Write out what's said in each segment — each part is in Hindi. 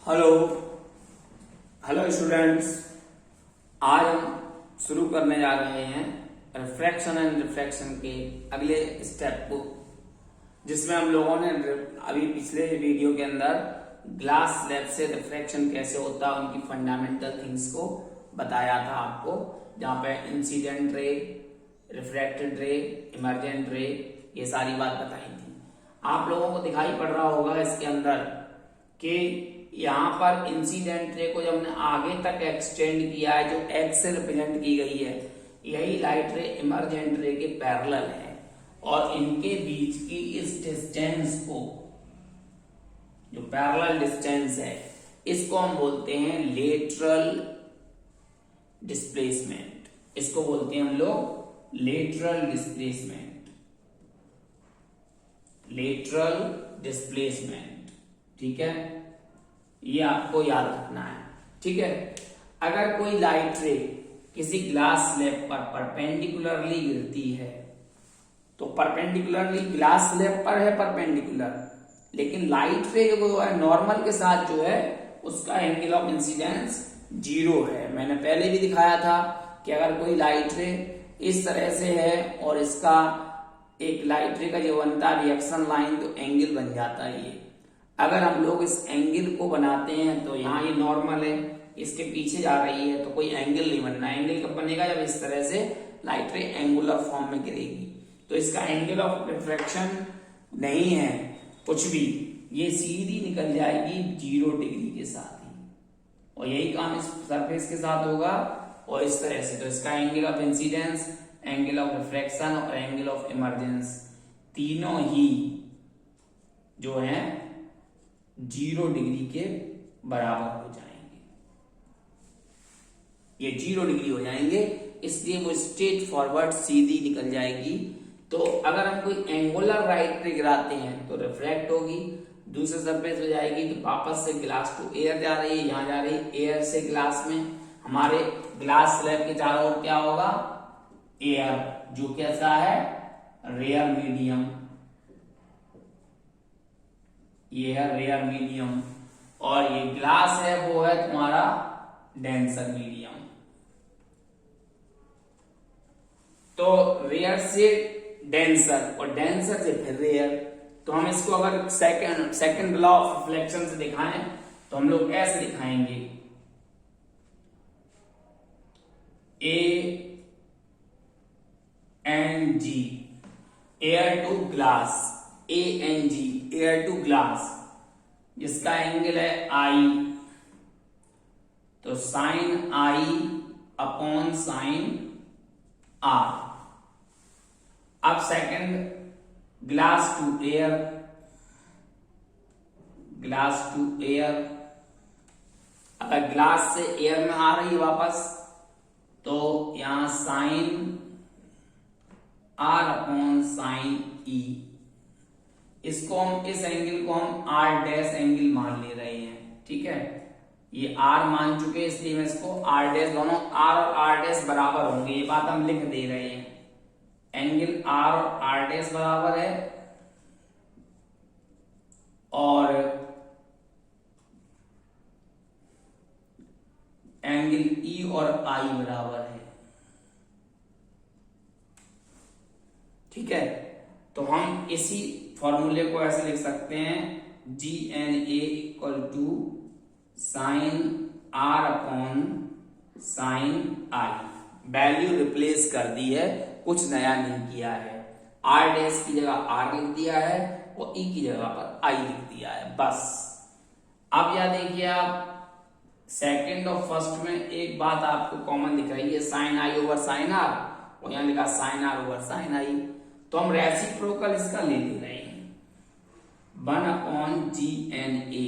हेलो हेलो स्टूडेंट्स, आज हम शुरू करने जा रहे हैं रिफ्रैक्शन एंड रिफ्लेक्शन के अगले स्टेप को, जिसमें हम लोगों ने अभी पिछले वीडियो के अंदर ग्लास स्लैब से रिफ्रैक्शन कैसे होता है उनकी फंडामेंटल थिंग्स को बताया था आपको, जहां पे इंसिडेंट रे, रिफ्रैक्टेड रे, इमर्जेंट रे, ये सारी बात बताई थी। आप लोगों को दिखाई पड़ रहा होगा इसके अंदर कि यहाँ पर इंसिडेंट रे को जब हमने आगे तक एक्सटेंड किया है, जो एक्स से रिप्रेजेंट की गई है, यही लाइट रे इमर्जेंट रे के पैरेलल है और इनके बीच की इस डिस्टेंस को, जो पैरेलल डिस्टेंस है, इसको हम बोलते हैं लेटरल डिस्प्लेसमेंट। इसको बोलते हैं हम लोग लेटरल डिस्प्लेसमेंट, लेटरल डिस्प्लेसमेंट। ठीक है, ये आपको याद रखना है। ठीक है, अगर कोई लाइट रे किसी ग्लास स्लैब पर परपेंडिकुलरली गिरती है, तो परपेंडिकुलरली ग्लास स्लैब पर है परपेंडिकुलर, लेकिन लाइट रे जो है नॉर्मल के साथ जो है उसका एंगल ऑफ इंसिडेंस 0 है। मैंने पहले भी दिखाया था कि अगर कोई लाइट रे इस तरह से है और इसका एक लाइट रे का जो बनता है रिएक्शन लाइन, तो एंगल बन जाता है ये। अगर हम लोग इस एंगल को बनाते हैं तो यहाँ ये नॉर्मल है, इसके पीछे जा रही है, तो कोई एंगल नहीं बनना। एंगल कब बनेगा? जब इस तरह से लाइट रे एंगुलर फॉर्म में गिरेगी। तो इसका एंगल ऑफ रिफ्रैक्शन नहीं है कुछ भी, ये सीधी निकल जाएगी 0 डिग्री के साथ ही, और यही काम इस सरफेस के साथ होगा और इस तरह से। तो इसका angle of incidence, angle of refraction और एंगल ऑफ इमर्जेंस तीनों ही जो है 0 डिग्री के बराबर हो जाएंगे। ये 0 डिग्री हो जाएंगे, इसलिए वो स्ट्रेट फॉरवर्ड सीधी निकल जाएगी। तो अगर हम कोई एंगुलर लाइट रे गिराते हैं तो रिफ्रैक्ट होगी, दूसरे सरफेस पे जाएगी, तो वापस से ग्लास टू एयर जा रही है, यहां जा रही है एयर से ग्लास में। हमारे ग्लास स्लैब के चारों ओर क्या होगा? एयर, जो कैसा है? Rare medium. ये है रेयर मीडियम, और ये ग्लास है वो है तुम्हारा डेंसर मीडियम। तो रेयर से डेंसर और डेंसर से फिर रेयर। तो हम इसको अगर सेकंड लॉ ऑफ रिफ्लेक्शन से दिखाएं तो हम लोग ऐसे दिखाएंगे, A and G, air to glass, A and G, air to glass, जिसका एंगल है आई, तो sine I upon sine R. अब second glass to air, glass to air, अगर ग्लास से एयर में आ रही है वापस, तो यहां sine R upon sine E. इसको हम, इस एंगल को हम आर डैश एंगल मान ले रहे हैं। ठीक है, ये आर मान चुके, इसलिए मैं इसको आर डैश, दोनों आर और आर डैश बराबर होंगे, ये बात हम लिख दे रहे हैं। एंगल आर और आर डैश बराबर है और एंगल ई और आई बराबर है। ठीक है, तो हम इसी फॉर्मूले को ऐसे लिख सकते हैं, G N A equal to sine R upon sine I. Value replace कर दी है, कुछ नया नहीं किया है। आर डैश की जगह आर लिख दिया है और ई की जगह पर आई लिख दिया है, बस। अब यह देखिए, आप सेकंड और फर्स्ट में एक बात आपको कॉमन दिख रही है, sine I over sine R, और यहां लिखा sine R over sine I. तो हम रेसिप्रोकल इसका ले रहे हैं, 1 upon G N A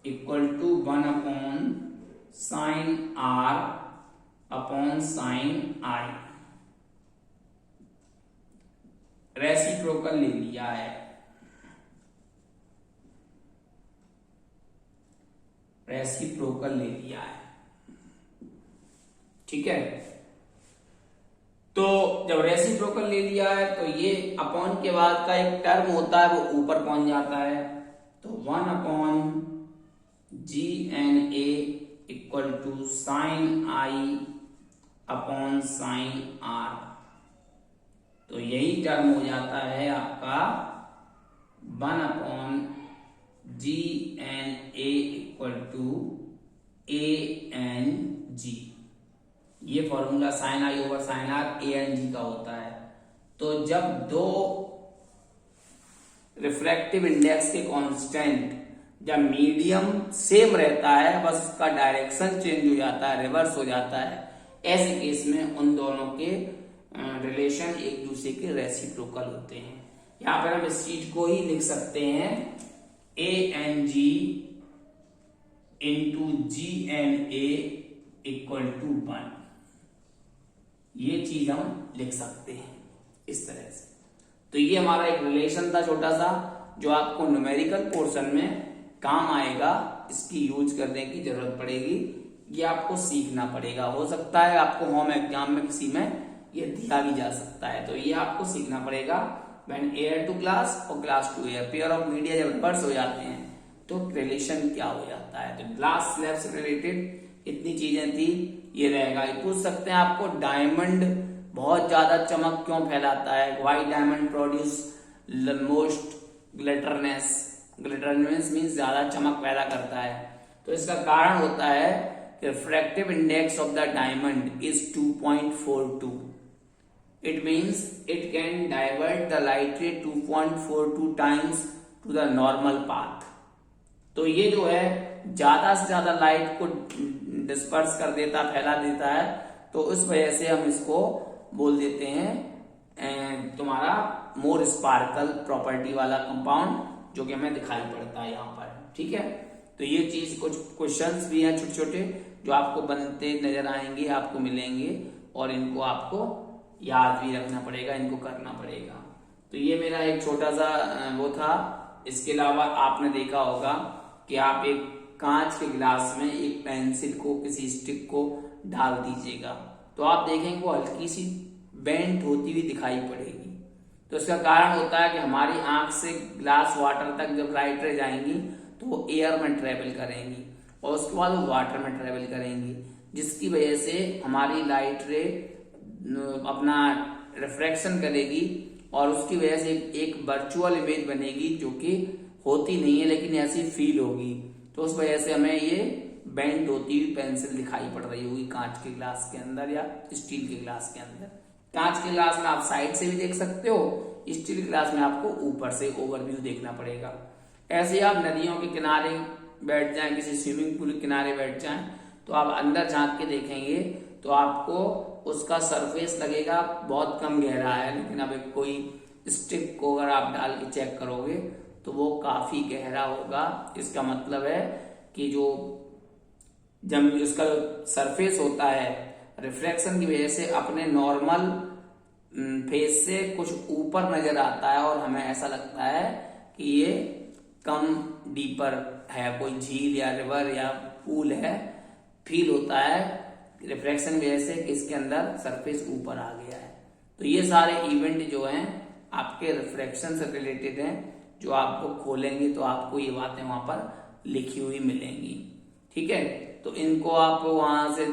equal to 1 upon sine R upon sine I. Reciprocal ले लिया है, रेसिप्रोकल ले लिया है। ठीक है, तो जब रेसिप्रोकल ले लिया है तो ये अपॉन के बाद का एक टर्म होता है वो ऊपर पहुंच जाता है, तो 1 upon G N A equal to sine I upon sine R. तो यही टर्म हो जाता है आपका 1/GNA इक्वल टू ANG। ये formula sine I over sine R ANG का होता है। तो जब दो रिफ्रैक्टिव इंडेक्स के कांस्टेंट जब मीडियम सेम रहता है, बस उसका डायरेक्शन चेंज हो जाता है, रिवर्स हो जाता है, ऐसे केस में उन दोनों के रिलेशन एक दूसरे के रेसिप्रोकल होते हैं। यहां पर हम इस चीज को ही लिख सकते हैं ANG into GNA equal to 1। ये चीज हम लिख सकते हैं इस तरह से। तो ये हमारा एक रिलेशन था छोटा सा, जो आपको न्यूमेरिकल पोर्शन में काम आएगा। इसकी यूज करने की जरूरत पड़ेगी, ये आपको सीखना पड़ेगा। हो सकता है आपको होम एग्जाम में किसी में ये दिया भी जा सकता है, तो ये आपको सीखना पड़ेगा। व्हेन एयर टू ग्लास और glass to air, pair of media जब रिवर्स हो जाते हैं तो रिलेशन क्या हो जाता है। तो ग्लास स्लैब से रिलेटेड इतनी चीजें थी, ये रहेगा। ये पूछ सकते हैं आपको डायमंड बहुत ज्यादा चमक क्यों फैलाता है, why diamond produce most glitterness. Glitterness means ज्यादा चमक पैदा करता है। तो इसका कारण होता है कि refractive index of the diamond is 2.42। It means it can divert the light ray 2.42 times to the normal path. तो ये जो है ज्यादा से ज्यादा लाइट को डिस्पर्स कर देता, फैला देता है। तो उस वजह से हम इसको बोल देते हैं तुम्हारा मोर स्पार्कल प्रॉपर्टी वाला कंपाउंड, जो कि हमें दिखाई पड़ता है यहाँ पर। ठीक है, तो ये चीज कुछ क्वेश्चंस भी हैं छोटे छोटे जो आपको बनते नजर आएंगे, आपको मिलेंगे, और इनको आपको याद भी रखना पड़ेगा, इनको करना पड़ेगा। तो ये मेरा एक छोटा सा वो था। इसके अलावा आपने देखा होगा कि आप एक कांच के गिलास में एक पेंसिल को, किसी स्टिक को डाल दीजिएगा, तो आप देखेंगे वो हल्की सी बेंट होती हुई दिखाई पड़ेगी। तो इसका कारण होता है कि हमारी आंख से ग्लास वाटर तक जब लाइट रे जाएंगी तो वो एयर में ट्रेवल करेंगी और उसके बाद वो वाटर में ट्रेवल करेंगी, जिसकी वजह से हमारी लाइट रे अपना रिफ्रैक्शन करेगी और उसकी वजह से एक वर्चुअल इमेज बनेगी जो कि होती नहीं है लेकिन ऐसी फील होगी। तो उस वजह से हमें ये बेंड होती हुई पेंसिल दिखाई पड़ रही होगी कांच के ग्लास के अंदर या स्टील के ग्लास के अंदर। कांच के ग्लास में आप साइड से भी देख सकते हो, स्टील ग्लास में आपको ऊपर से ओवरव्यू देखना पड़ेगा। ऐसे आप नदियों के किनारे बैठ जाएं, किसी स्विमिंग पूल के किनारे बैठ जाएं, तो आप अंदर झांक के देखेंगे तो आपको उसका सरफेस लगेगा बहुत कम गहरा है, लेकिन अब एक कोई स्टिक को अगर आप डाल के चेक करोगे तो वो काफी गहरा होगा। इसका मतलब है कि जो जब उसका सरफेस होता है रिफ्लेक्शन की वजह से अपने नॉर्मल फेस से कुछ ऊपर नजर आता है और हमें ऐसा लगता है कि ये कम डीपर है, कोई झील या रिवर या पूल है। फील होता है रिफ्लेक्शन की वजह से कि इसके अंदर सरफेस ऊपर आ गया है। तो ये सारे इवेंट जो हैं आपके रिफ्लेक्शन से रिलेटेड हैं, जो आपको खोलेंगे तो आपको ये बातें वहां पर लिखी हुई मिलेंगी। ठीक है, तो इनको आप वहां से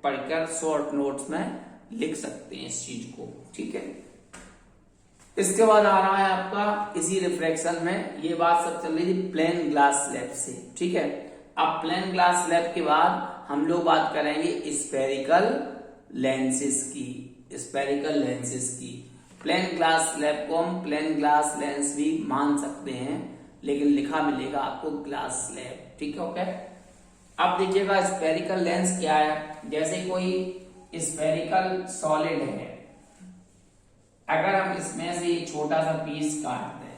पढ़कर शॉर्ट नोट्स में लिख सकते हैं इस चीज को। ठीक है, इसके बाद आ रहा है आपका इसी रिफ्रैक्शन में ये बात सब चल रही थी प्लेन ग्लास स्लैब से। ठीक है, अब प्लेन ग्लास स्लैब के बाद हम लोग बात करेंगे स्फेरिकल लेंसेज की। स्फेरिकल लेंसेज की प्लेन ग्लास स्लैब को हम प्लेन ग्लास लेंस भी मान सकते हैं, लेकिन लिखा मिलेगा आपको ग्लास स्लैब। ठीक है, ओके। अब देखिएगा स्फेरिकल लेंस क्या है। जैसे कोई स्फेरिकल सॉलिड है, अगर हम इसमें से ये छोटा सा पीस काट दें,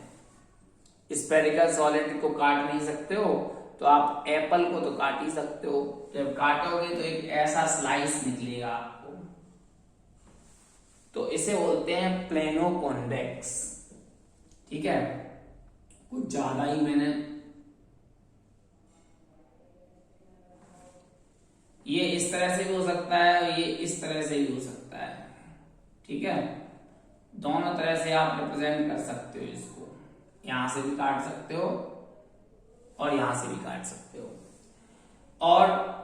स्फेरिकल सॉलिड को काट नहीं सकते हो तो आप एप्पल को तो काट ही सकते हो। जब काटोगे तो एक ऐसा स्लाइस निकलेगा आपको, तो इसे बोलते हैं प्लेनो कॉन्वेक्स। ठीक है, कुछ ज्यादा ही मैंने ये इस तरह से भी हो सकता है, ये इस तरह से भी हो सकता है। ठीक है, दोनों तरह से आप रिप्रेजेंट कर सकते हो इसको। यहां से भी काट सकते हो और यहां से भी काट सकते हो। और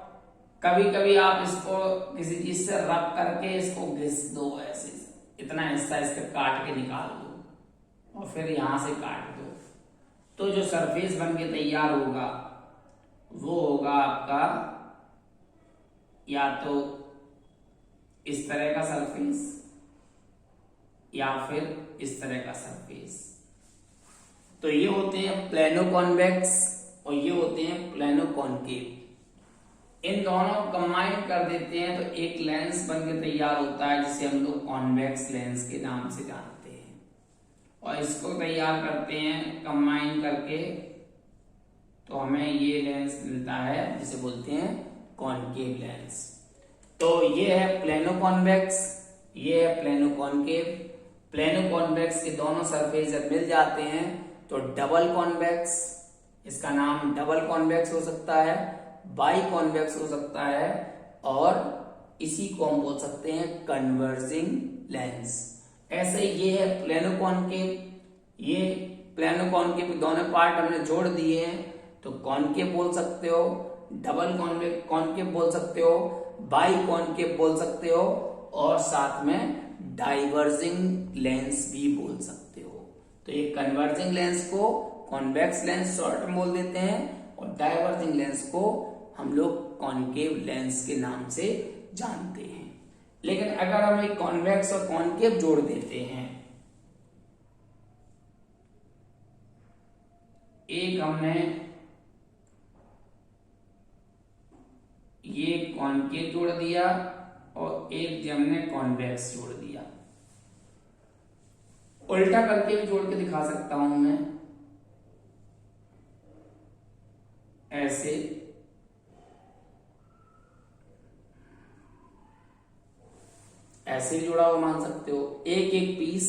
कभी कभी आप इसको किसी चीज से रब करके इसको घिस दो, ऐसे इतना हिस्सा इसका काट के निकाल दो और फिर यहां से काट दो, तो जो सरफेस बन के तैयार होगा वो होगा आपका या तो इस तरह का सरफेस या फिर इस तरह का सरफेस। तो ये होते हैं प्लेनो कॉन्वेक्स और ये होते हैं प्लेनो कॉनकेव। इन दोनों कंबाइन कर देते हैं तो एक लेंस बन के तैयार होता है जिसे हम लोग कॉन्वेक्स लेंस के नाम से जानते हैं, और इसको तैयार करते हैं कंबाइन करके तो हमें ये लेंस मिलता है जिसे बोलते हैं कॉनकेव लेंस। तो ये है प्लेनो कॉन्वेक्स, ये है प्लेनो कॉनकेव। प्लेनो कॉन्वेक्स के दोनों सरफेस जब मिल जाते हैं तो डबल कॉन्वेक्स, इसका नाम डबल कॉन्वेक्स हो सकता है, बाई कॉन्वेक्स हो सकता है, और इसी को हम बोल सकते हैं कन्वर्जिंग लेंस। ऐसे ही ये है प्लेनो कॉनकेव, ये प्लेनो कॉनकेव के दोनों पार्ट हमने जोड़ दिए हैं तो कॉनकेव बोल सकते हो, डबल कॉनकेव बोल सकते हो, बाई कॉनकेव बोल सकते हो, और साथ में डाइवर्जिंग लेंस भी बोल सकते हो। तो ये कन्वर्जिंग लेंस को कॉन्वेक्स लेंस शॉर्ट में बोल देते हैं और डाइवर्जिंग लेंस को हम लोग कॉनकेव लेंस के नाम से जानते हैं। लेकिन अगर हम एक कॉन्वेक्स और कॉनकेव जोड़ देते हैं, एक हमने ये कॉनकेव जोड़ दिया और एक हमने कॉन्वेक्स जोड़ दिया, उल्टा करके भी जोड़ के दिखा सकता हूं मैं, ऐसे ऐसे जोड़ा हुआ मान सकते हो। एक एक पीस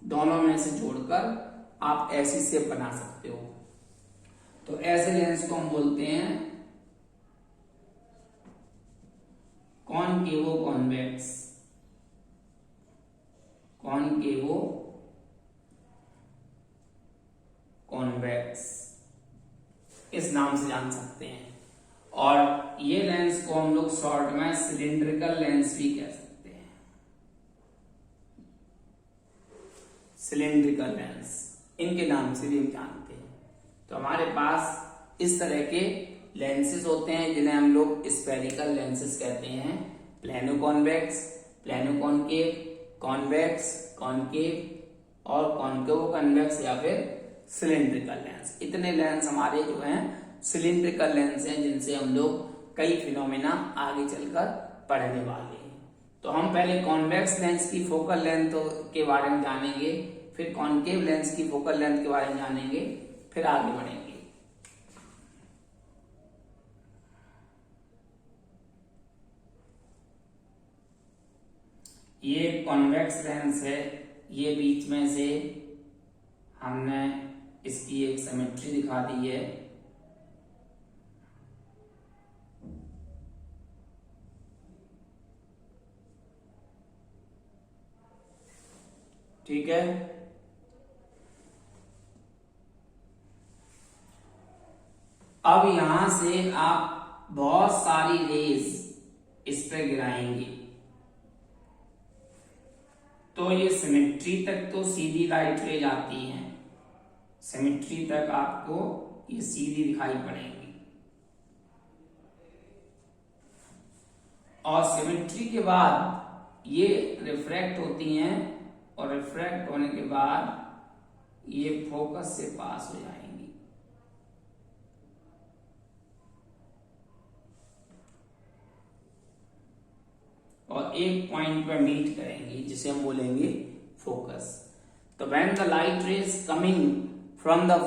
दोनों में से जोड़कर आप ऐसी शेप बना सकते हो। तो ऐसे लेंस को हम बोलते हैं कॉनकेवो कॉन्वेक्स, कॉनकेवो कॉन्वेक्स इस नाम से जान सकते हैं। और ये लेंस को हम लोग शॉर्ट में सिलिंड्रिकल लेंस भी कह सकते हैं, सिलिंड्रिकल लेंस इनके नाम से भी हम जानते हैं। तो हमारे पास इस तरह के लेंसेज होते हैं जिन्हें हम लोग स्फेरिकल लेंसेज कहते हैं, plano convex, plano concave, convex, concave और कॉनकेव कॉन्वेक्स या फिर सिलिंड्रिकल लेंस। इतने लेंस हमारे जो हैं सिलिंड्रिकल लेंस हैं जिनसे हम लोग कई फिनोमेना आगे चलकर पढ़ने वाले हैं। तो हम पहले कॉन्वेक्स लेंस की फोकल लेंथ के बारे में जानेंगे, फिर कॉनकेव लेंस की फोकल लेंथ के बारे में जानेंगे, फिर आगे बढ़ेंगे। ये कॉन्वेक्स लेंस है, ये बीच में से हमने इसकी एक सिमेट्री दिखा दी है। ठीक है, अब यहां से आप बहुत सारी रेज इस पे गिराएंगे तो ये सिमेट्री तक तो सीधी लाइट रे जाती हैं, सिमेट्री तक आपको ये सीधी दिखाई पड़ेगी, और सिमेट्री के बाद ये रिफ्रैक्ट होती हैं और रिफ्रैक्ट होने के बाद ये फोकस से पास हो जाएंगी और एक पॉइंट पर मीट करेंगी जिसे हम बोलेंगे फोकस। तो when the light rays coming from the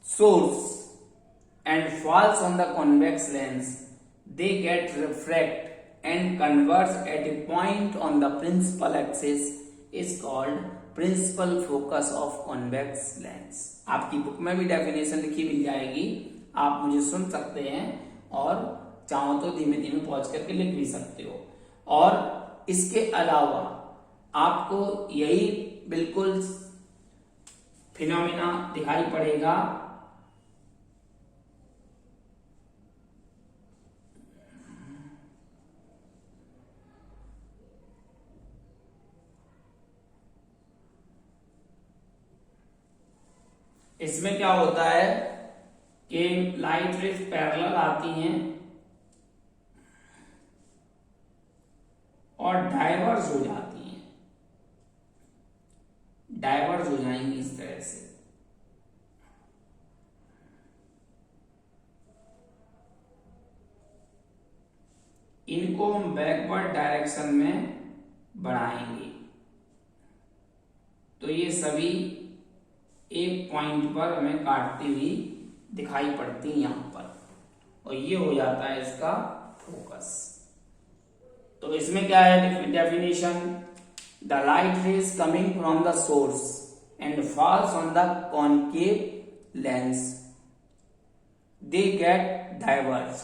source and falls on the convex lens, they get refract and converge at a point on the principal axis is called principal focus of convex lens। आपकी बुक में भी डेफिनेशन लिखी मिल जाएगी, आप मुझे सुन सकते हैं और चाहो तो धीमे धीमे पहुंच करके लिख भी सकते हो। और इसके अलावा आपको यही बिल्कुल फिनोमेना दिखाई पड़ेगा इसमें क्या होता है कि लाइट रेज पैरेलल आती हैं और डाइवर्ज हो जाती हैं, डाइवर्ज हो जाएंगी इस तरह से। इनको हम बैकवर्ड डायरेक्शन में बढ़ाएंगे, तो ये सभी एक पॉइंट पर हमें काटती हुई दिखाई पड़ती है यहां पर, और ये हो जाता है इसका फोकस। तो इसमें क्या है definition, the light rays coming from the source and falls on the concave lens, they get diverge.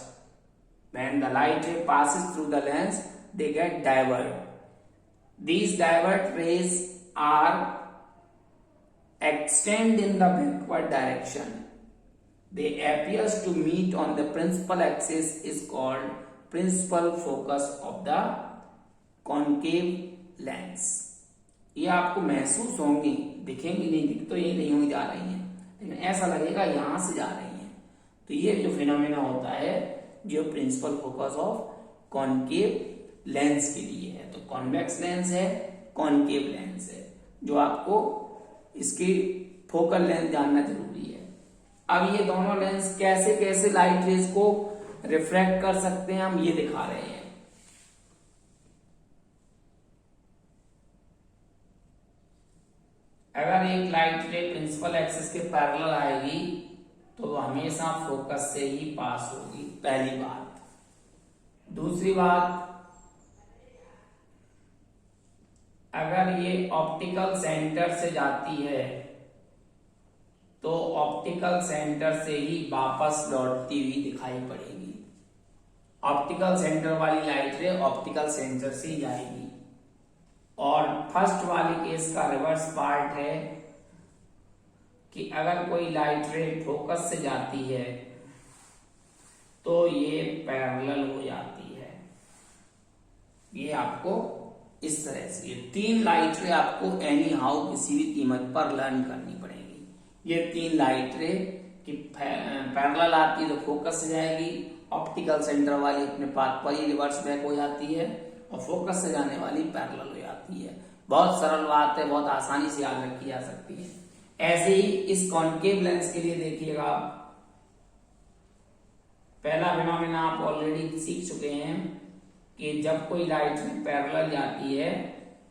When the light ray passes through the lens, they get diverged. These divert rays are extend in the backward direction. They appears to meet on the principal axis is called principal focus of the concave lens. ये आपको महसूस होंगी, दिखेंगी नहीं, दिख तो ये नहीं होंगी जा रही हैं, लेकिन ऐसा लगेगा यहां से जा रही हैं। तो ये जो फिनोमेना होता है जो principal focus of concave lens के लिए है। तो कॉन्वेक्स लेंस है, कॉनकेव लेंस है, जो आपको इसकी फोकल लेंथ जानना जरूरी है। अब ये दोनों लेंस कैसे कैसे लाइट रेज को रिफ्रैक्ट कर सकते हैं हम ये दिखा रहे हैं। अगर एक लाइट रे प्रिंसिपल एक्सिस के पैरेलल आएगी तो हमेशा फोकस से ही पास होगी, पहली बात। दूसरी बात, अगर ये ऑप्टिकल सेंटर से जाती है तो ऑप्टिकल सेंटर से ही वापस लौटती हुई दिखाई पड़ेगी। ऑप्टिकल सेंटर वाली लाइट रे ऑप्टिकल सेंटर से ही जाएगी। और फर्स्ट वाले केस का रिवर्स पार्ट है कि अगर कोई लाइट रे फोकस से जाती है तो ये पैरेलल हो जाती है। ये आपको इस तरह से ये तीन लाइट रे आपको एनी हाउ किसी भी कीमत पर लर्न करनी पड़ेगी। ये तीन लाइट रे की पैरेलल आती है तो फोकस से जाएगी, ऑप्टिकल सेंटर वाली अपने पाथ पर ही रिवर्स बैक हो जाती है, और फोकस से जाने वाली पैरेलल हो जाती है। बहुत सरल बात है, बहुत आसानी से याद रखी जा सकती है। ऐसे ही इस कॉनकेव लेंस के लिए देखिएगा, पहला फिनोमेना आप ऑलरेडी सीख चुके हैं कि जब कोई लाइट पैरेलल जाती है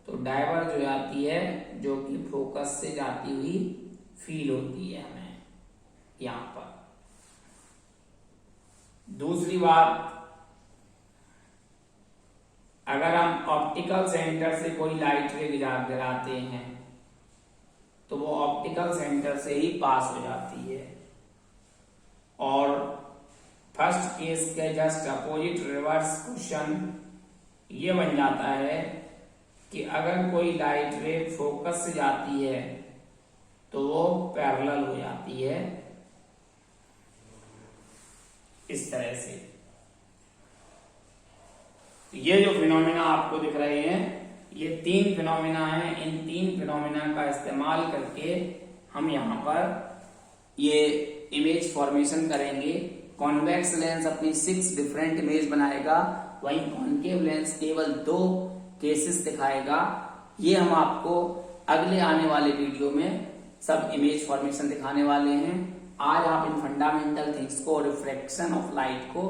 तो डाइवर्ज हो जाती है, जो कि फोकस से जाती हुई फील होती है हमें यहां पर। दूसरी बात, अगर हम ऑप्टिकल सेंटर से कोई लाइट रे गिराते हैं तो वो ऑप्टिकल सेंटर से ही पास हो जाती है। और फर्स्ट केस के जस्ट अपोजिट रिवर्स क्वेश्चन ये बन जाता है कि अगर कोई लाइट रे फोकस से जाती है तो वो पैरेलल हो जाती है इस तरह से। तो ये जो फिनोमेना आपको दिख रहे हैं ये तीन फिनोमेना हैं। इन तीन फिनोमेना का इस्तेमाल करके हम यहाँ पर ये इमेज फॉर्मेशन करेंगे। कॉन्वेक्स लेंस अपनी 6 डिफरेंट इमेज बनाएगा, वहीं कॉनकेव लेंस केवल 2 केसेस दिखाएगा। ये हम आपको अगले आने वाले वीडियो में सब इमेज फॉर्मेशन दिखाने वाले हैं। आज आप इन फंडामेंटल थिंग्स को, रिफ्रैक्शन ऑफ लाइट को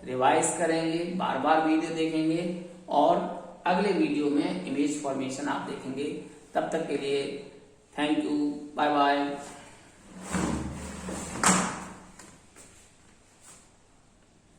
रिवाइज करेंगे, बार बार वीडियो देखेंगे और अगले वीडियो में इमेज फॉर्मेशन आप देखेंगे। तब तक के लिए थैंक यू, बाय बाय।